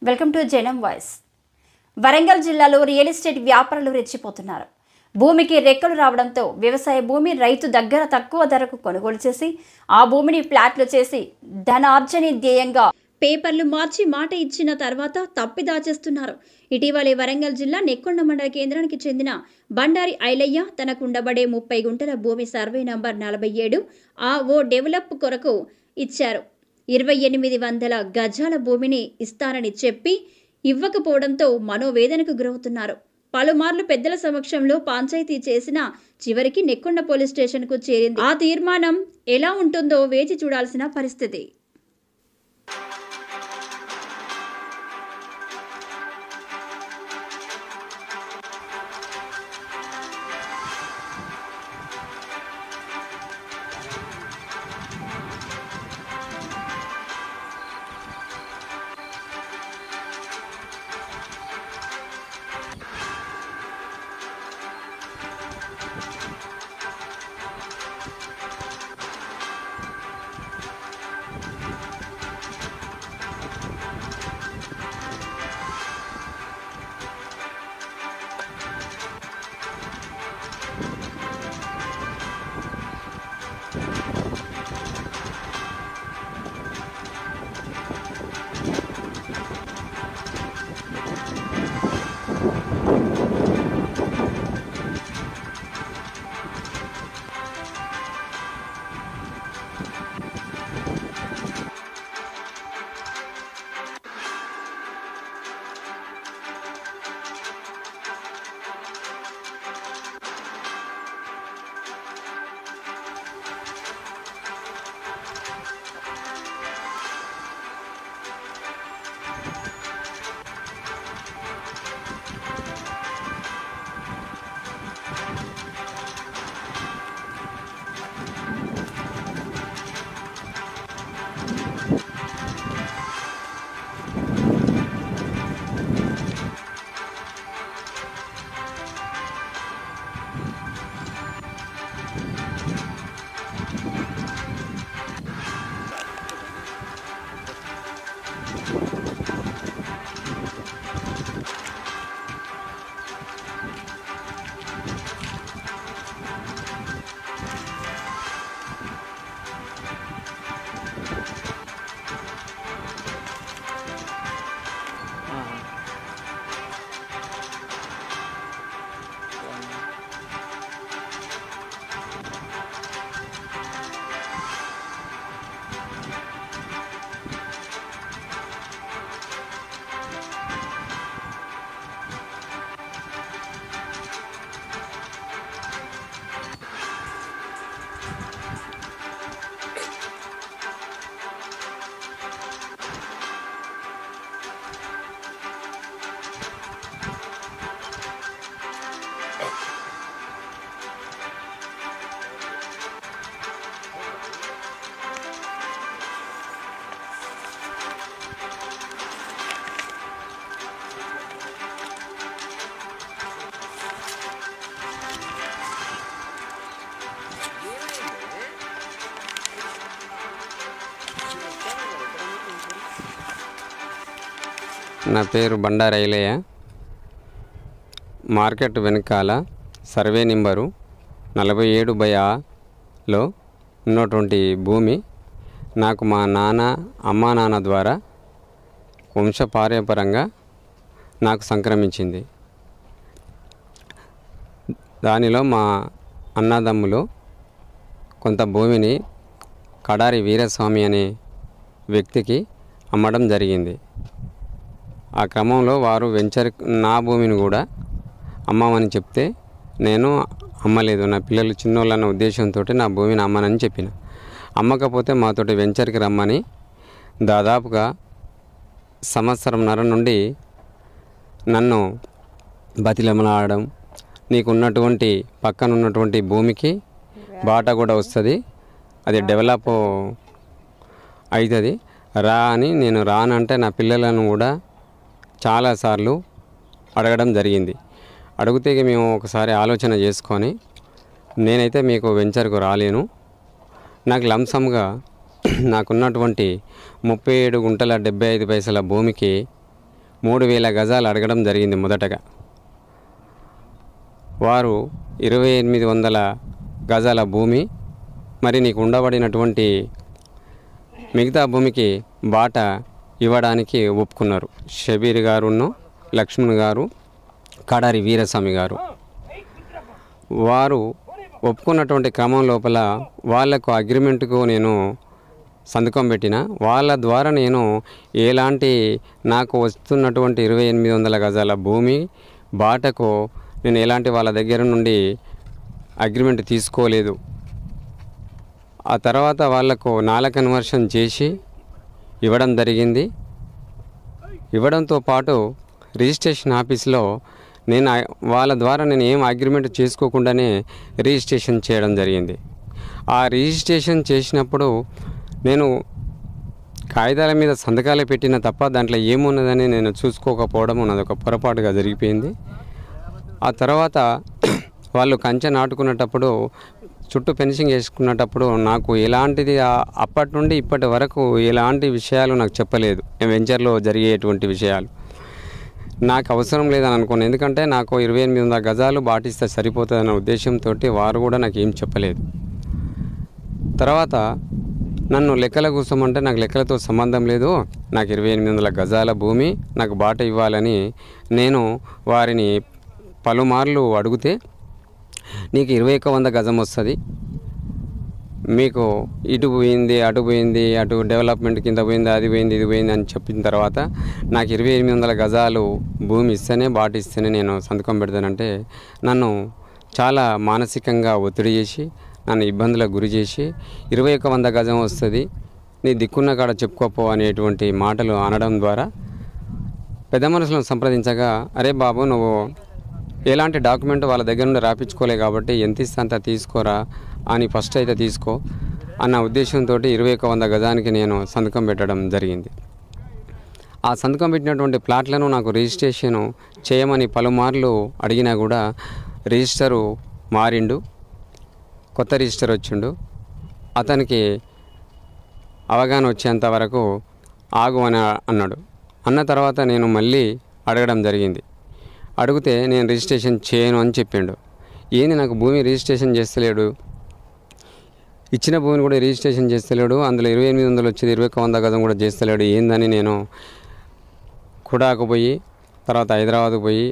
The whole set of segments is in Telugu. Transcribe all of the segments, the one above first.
వెల్కమ్ టు జనం వాయిస్. వరంగల్ జిల్లాలో రియల్ ఎస్టేట్ వ్యాపారులు రెచ్చిపోతున్నారు. భూమికి రెక్కలు రావడంతో వ్యవసాయ భూమి రైతు దగ్గర తక్కువ ధరకు కొనుగోలు చేసి ఆ భూమిని ఫ్లాట్లు చేసి ధనార్జన ధ్యేయంగా పేపర్లు మార్చి మాట ఇచ్చిన తర్వాత తప్పిదాచేస్తున్నారు. ఇటీవలే వరంగల్ జిల్లా నెక్కొండ మండల కేంద్రానికి చెందిన బండారి ఐలయ్య తనకుండబడే 30 గుంటల భూమి సర్వే నంబర్ 47 ఓ డెవలప్ కొరకు ఇచ్చారు. 2800 గజాల భూమిని ఇస్తానని చెప్పి ఇవ్వకపోవడంతో మనోవేదనకు గురవుతున్నారు. పలుమార్లు పెద్దల సమక్షంలో పంచాయతీ చేసినా చివరికి నెక్కొండ పోలీస్ స్టేషన్కు చేరింది. ఆ తీర్మానం ఎలా ఉంటుందో వేచి చూడాల్సిన పరిస్థితి. నా పేరు బండారి ఐలయ్య. మార్కెట్ వెనకాల సర్వే నెంబరు 47/A ఉన్నటువంటి భూమి నాకు మా అమ్మా నాన్న ద్వారా వంశపారంపరంగా నాకు సంక్రమించింది. దానిలో మా అన్నదమ్ములు కొంత భూమిని కడారి వీరస్వామి అనే వ్యక్తికి అమ్మడం జరిగింది. ఆ క్రమంలో వారు నా భూమిని కూడా అమ్మమని చెప్తే నేను అమ్మలేదు, నా పిల్లలు చిన్నోళ్ళన్న ఉద్దేశంతో నా భూమిని అమ్మనని చెప్పిన. అమ్మకపోతే మాతోటి వెంచర్కి రమ్మని దాదాపుగా 1.5 సంవత్సరం నుండి నన్ను బతిలమలాడడం, నీకున్నటువంటి పక్కన ఉన్నటువంటి భూమికి బాట కూడా వస్తుంది, అది డెవలప్ అవుతుంది, రా అని. నేను రానంటే నా పిల్లలను కూడా చాలాసార్లు అడగడం జరిగింది. అడిగితే మేము ఒకసారి ఆలోచన చేసుకొని నేనైతే మీకు వెంచర్కు రాలేను, నాకు లంసంగా నాకున్నటువంటి 37 గుంటల 75 పైసల భూమికి 3,000 గజాలు అడగడం జరిగింది మొదటగా. వారు 2,800 గజాల భూమి, మరి నీకు ఉండబడినటువంటి మిగతా భూమికి బాట ఇవ్వడానికి ఒప్పుకున్నారు. షబీర్ గారును, లక్ష్మణ్ గారు, కడారి వీరస్వామి గారు. వారు ఒప్పుకున్నటువంటి క్రమం లోపల వాళ్లకు అగ్రిమెంట్కు నేను సంతకం పెట్టిన. వాళ్ళ ద్వారా నేను ఎలాంటి నాకు వస్తున్నటువంటి 2,800 గజాల భూమి బాటకు నేను ఎలాంటి వాళ్ళ దగ్గర నుండి అగ్రిమెంట్ తీసుకోలేదు. ఆ తర్వాత వాళ్లకు నాల కన్వర్షన్ చేసి ఇవ్వడం జరిగింది. ఇవ్వడంతో పాటు రిజిస్ట్రేషన్ ఆఫీస్లో నేను వాళ్ళ ద్వారా నేను ఏం అగ్రిమెంట్ చేసుకోకుండానే రిజిస్ట్రేషన్ చేయడం జరిగింది. ఆ రిజిస్ట్రేషన్ చేసినప్పుడు నేను కాగితాల మీద సంతకాలే పెట్టిన తప్ప దాంట్లో ఏమున్నదని నేను చూసుకోకపోవడం అదొక పొరపాటుగా జరిగిపోయింది. ఆ తర్వాత వాళ్ళు కంచె నాటుకునేటప్పుడు చుట్టూ ఫెన్సింగ్ వేసుకునేటప్పుడు నాకు ఎలాంటిది అప్పటి నుండి ఇప్పటి వరకు ఎలాంటి విషయాలు నాకు చెప్పలేదు. వెంచర్లో జరిగేటువంటి విషయాలు నాకు అవసరం లేదని అనుకున్నాను. ఎందుకంటే నాకు 2,800 గజాలు బాటిస్తే సరిపోతుందన్న ఉద్దేశంతో వారు కూడా నాకు ఏం చెప్పలేదు. తర్వాత నన్ను లెక్కల కూర్చోమంటే నాకు లెక్కలతో సంబంధం లేదు, నాకు 2,800 గజాల భూమి నాకు బాట ఇవ్వాలని నేను వారిని పలుమార్లు అడిగితే, నీకు 2,100 గజం వస్తుంది, మీకు ఇటు పోయింది అటు పోయింది, అటు డెవలప్మెంట్ కింద పోయింది, అది పోయింది ఇది పోయింది అని చెప్పిన తర్వాత నాకు 2,800 గజాలు భూమి ఇస్తేనే బాట ఇస్తేనే నేను సంతకం పెడతానంటే నన్ను చాలా మానసికంగా ఒత్తిడి చేసి నన్ను ఇబ్బందులకు గురి చేసి 2,100 గజం వస్తుంది, నీ దిక్కున్న కాడ చెప్పుకోపో అనేటువంటి మాటలు అనడం ద్వారా పెద్ద మనుషులను సంప్రదించగా, అరే బాబు నువ్వు ఎలాంటి డాక్యుమెంట్ వాళ్ళ దగ్గర నుండి రాపించుకోలే కాబట్టి ఎంత ఇస్తే అంత తీసుకోరా అని ఫస్ట్ అయితే తీసుకో అన్న ఉద్దేశంతో 2,100 గజానికి నేను సంతకం పెట్టడం జరిగింది. ఆ సంతకం పెట్టినటువంటి ప్లాట్లను నాకు రిజిస్ట్రేషన్ చేయమని పలుమార్లు అడిగినా కూడా రిజిస్టరు మారిండు, కొత్త రిజిస్టర్ వచ్చిండు. అతనికి అవగాహన వచ్చేంత వరకు ఆగు అని అన్నాడు. అన్న తర్వాత నేను మళ్ళీ అడగడం జరిగింది. అడిగితే నేను రిజిస్ట్రేషన్ చేయను అని చెప్పిండు. ఏంది నాకు భూమి రిజిస్ట్రేషన్ చేస్తలేడు, ఇచ్చిన భూమిని కూడా రిజిస్ట్రేషన్ చేస్తలేడు, అందులో 2,800 వచ్చేది 2,100 గజం కూడా చేస్తలేడు, ఏందని నేను కుడాకు పోయి తర్వాత హైదరాబాద్కు పోయి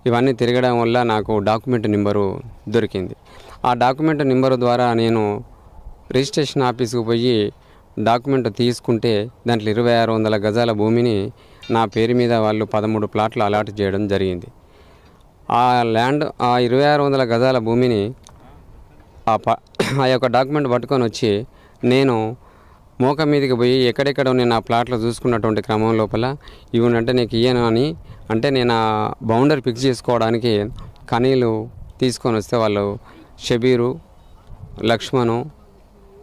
ఇవన్నీ తిరగడం వల్ల నాకు డాక్యుమెంట్ నెంబరు దొరికింది. ఆ డాక్యుమెంట్ నెంబరు ద్వారా నేను రిజిస్ట్రేషన్ ఆఫీస్కి పోయి డాక్యుమెంట్ తీసుకుంటే దాంట్లో 2,600 గజాల భూమిని నా పేరు మీద వాళ్ళు 13 ప్లాట్లు అలాట్ చేయడం జరిగింది. ఆ ల్యాండ్ ఆ 2,600 గజాల భూమిని ఆ యొక్క డాక్యుమెంట్ పట్టుకొని వచ్చి నేను మోక మీదకి పోయి ఎక్కడెక్కడ నేను ఆ ప్లాట్లు చూసుకున్నటువంటి క్రమం లోపల ఇవ్వనంటే నీకు ఇయ్యను అని అంటే నేను ఆ బౌండరీ ఫిక్స్ చేసుకోవడానికి కనీలు తీసుకొని వస్తే వాళ్ళు షబీరు, లక్ష్మణు,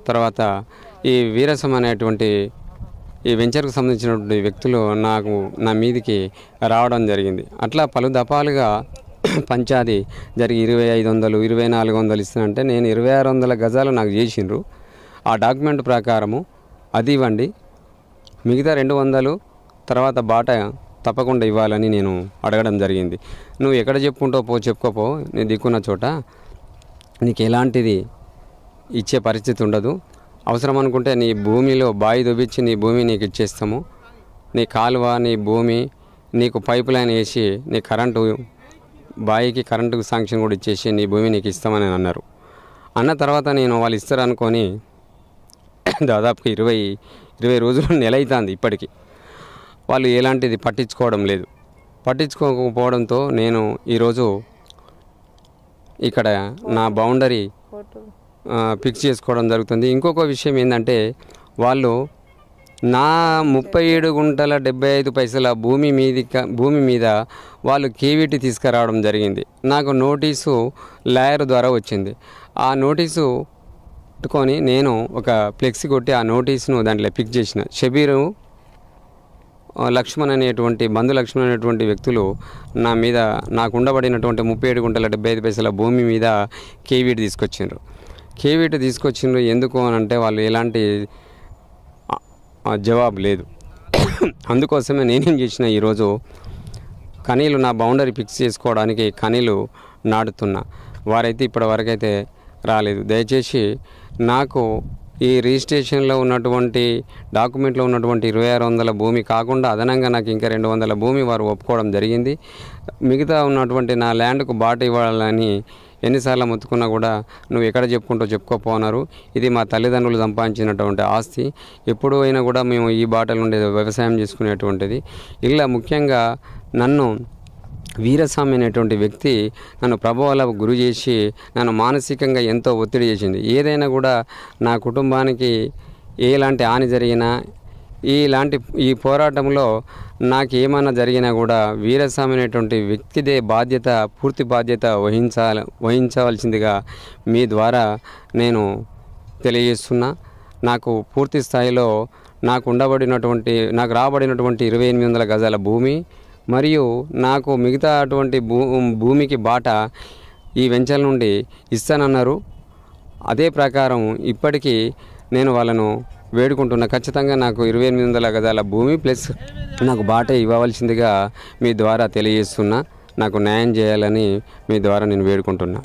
తర్వాత ఈ వీరసం అనేటువంటి ఈ వెంచర్కు సంబంధించినటువంటి వ్యక్తులు నా మీదికి రావడం జరిగింది. అట్లా పలు దఫాలుగా పంచాది జరిగి 2,500 2,400 ఇస్తానంటే నేను 2,600 గజాలు నాకు చేసిండ్రు. ఆ డాక్యుమెంట్ ప్రకారము అది ఇవ్వండి, మిగతా 200 తర్వాత బాట తప్పకుండా ఇవ్వాలని నేను అడగడం జరిగింది. నువ్వు ఎక్కడ చెప్పుకుంటావు చెప్పుకోపో, నీ దిక్కున్న చోట నీకు ఎలాంటిది ఇచ్చే పరిస్థితి ఉండదు, అవసరం అనుకుంటే నీ భూమిలో బావి దొబ్బించి నీ భూమి నీకు ఇచ్చేస్తాము, నీ కాలువ నీ భూమి నీకు పైప్ లైన్ వేసి నీ కరెంటు బావికి కరెంటుకు శాంక్షన్ కూడా ఇచ్చేసి నీ భూమి నీకు ఇస్తామని అన్నారు. అన్న తర్వాత నేను వాళ్ళు ఇస్తారనుకొని దాదాపు 20 రోజులు నెల అవుతుంది ఇప్పటికీ వాళ్ళు ఎలాంటిది పట్టించుకోవడం లేదు. పట్టించుకోకపోవడంతో నేను ఈరోజు ఇక్కడ నా బౌండరీ ఫిక్స్ చేసుకోవడం జరుగుతుంది. ఇంకొక విషయం ఏంటంటే వాళ్ళు నా 37 గుంటల 75 పైసల భూమి మీద వాళ్ళు కేవీటీ తీసుకురావడం జరిగింది. నాకు నోటీసు లాయర్ ద్వారా వచ్చింది. ఆ నోటీసు పెట్టుకొని నేను ఒక ఫ్లెక్సీ కొట్టి ఆ నోటీసును దాంట్లో ఫిక్స్ చేసిన. షబీరు, లక్ష్మణ్ అనేటువంటి లక్ష్మణ్ అనేటువంటి వ్యక్తులు నా మీద నాకు ఉండబడినటువంటి 37 గుంటల 75 పైసల భూమి మీద కేవీటీ తీసుకొచ్చిండ్రు. ఎందుకు అని అంటే వాళ్ళు ఎలాంటి జవాబు లేదు. అందుకోసమే నేనేం చేసిన ఈరోజు కనీలు నా బౌండరీ ఫిక్స్ చేసుకోవడానికి కనీలు నాటుతున్నా. వారైతే ఇప్పటివరకైతే రాలేదు. దయచేసి నాకు ఈ రిజిస్ట్రేషన్లో ఉన్నటువంటి డాక్యుమెంట్లో ఉన్నటువంటి 2600 భూమి కాకుండా అదనంగా నాకు ఇంకా 200 భూమి వారు ఒప్పుకోవడం జరిగింది. మిగతా ఉన్నటువంటి నా ల్యాండ్కు బాట ఇవ్వాలని ఎన్నిసార్లు మొత్తుకున్నా కూడా నువ్వు ఎక్కడ చెప్పుకోపోన్నారు. ఇది మా తల్లిదండ్రులు సంపాదించినటువంటి ఆస్తి. ఎప్పుడు అయినా కూడా మేము ఈ బాటలు ఉండే వ్యవసాయం చేసుకునేటువంటిది. ఇలా ముఖ్యంగా నన్ను వీరస్వామి అనేటువంటి వ్యక్తి నన్ను ప్రభావాలకు గురి చేసి నన్ను మానసికంగా ఎంతో ఒత్తిడి చేసింది. ఏదైనా కూడా నా కుటుంబానికి ఎలాంటి హాని జరిగినా ఈ పోరాటంలో నాకు ఏమైనా జరిగినా కూడా వీరస్వామి అనేటువంటి వ్యక్తిదే పూర్తి బాధ్యత వహించవలసిందిగా మీ ద్వారా నేను తెలియజేస్తున్నా. నాకు పూర్తి స్థాయిలో నాకు రాబడినటువంటి 2800 గజాల భూమి మరియు నాకు మిగతా అటువంటి భూమికి బాట ఈ వెంచర్ నుండి ఇస్తానన్నారు. అదే ప్రకారం ఇప్పటికీ నేను వాళ్ళను వేడుకుంటున్నా. ఖచ్చితంగా నాకు 2800 గజాల భూమి ప్లస్ నాకు బాట ఇవ్వవలసిందిగా మీ ద్వారా తెలియజేస్తున్నా. నాకు న్యాయం చేయాలని మీ ద్వారా నేను వేడుకుంటున్నా.